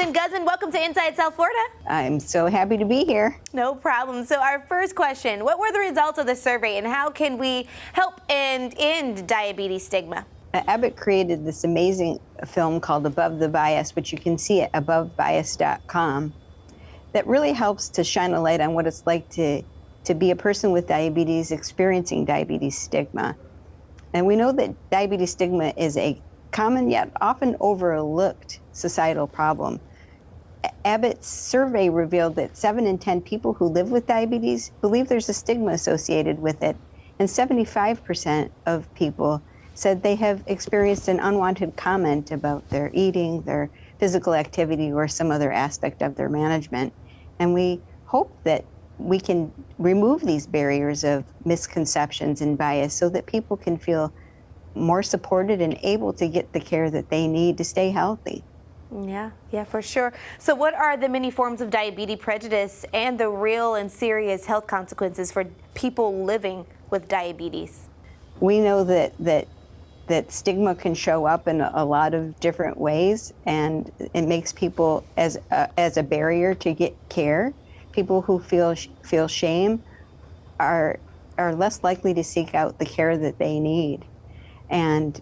Susan Guzman, welcome to Inside South Florida. I'm so happy to be here. No problem. So our first question, what were the results of the survey and how can we help and end diabetes stigma? Abbott created this amazing film called Above the Bias, which you can see at abovebias.com, that really helps to shine a light on what it's like to be a person with diabetes experiencing diabetes stigma. And we know that diabetes stigma is a common yet often overlooked societal problem. Abbott's survey revealed that 7 in 10 people who live with diabetes believe there's a stigma associated with it, and 75% of people said they have experienced an unwanted comment about their eating, their physical activity, or some other aspect of their management. And we hope that we can remove these barriers of misconceptions and bias so that people can feel more supported and able to get the care that they need to stay healthy. Yeah, for sure. So what are the many forms of diabetes prejudice and the real and serious health consequences for people living with diabetes? We know that stigma can show up in a lot of different ways, and it makes people as a barrier to get care. People who feel shame are less likely to seek out the care that they need. And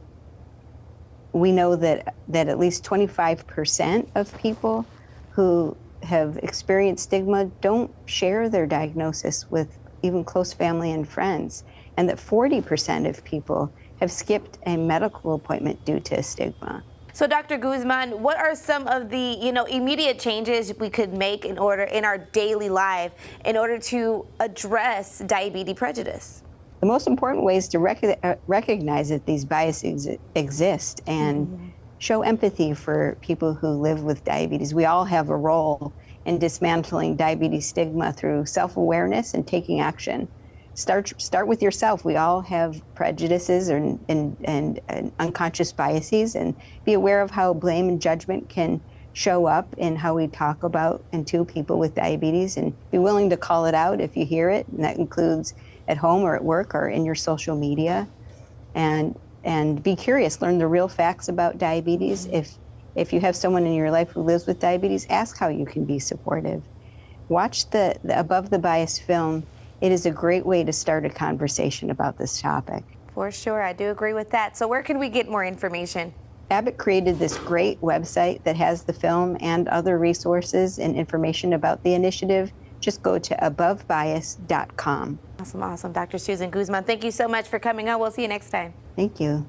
we know that at least 25% of people who have experienced stigma don't share their diagnosis with even close family and friends, and that 40% of people have skipped a medical appointment due to stigma. So Dr. Guzman, what are some of the immediate changes we could make in our daily life in order to address diabetes prejudice? The most important way is to recognize that these biases exist and show empathy for people who live with diabetes. We all have a role in dismantling diabetes stigma through self-awareness and taking action. Start with yourself. We all have prejudices and unconscious biases, and be aware of how blame and judgment can show up in how we talk about and to people with diabetes, and be willing to call it out if you hear it, and that includes at home or at work or in your social media. And be curious, learn the real facts about diabetes. If you have someone in your life who lives with diabetes, ask how you can be supportive. Watch the Above the Bias film. It is a great way to start a conversation about this topic. For sure, I do agree with that. So where can we get more information? Abbott created this great website that has the film and other resources and information about the initiative. Just go to abovebias.com. Awesome. Dr. Susan Guzman, thank you so much for coming on. We'll see you next time. Thank you.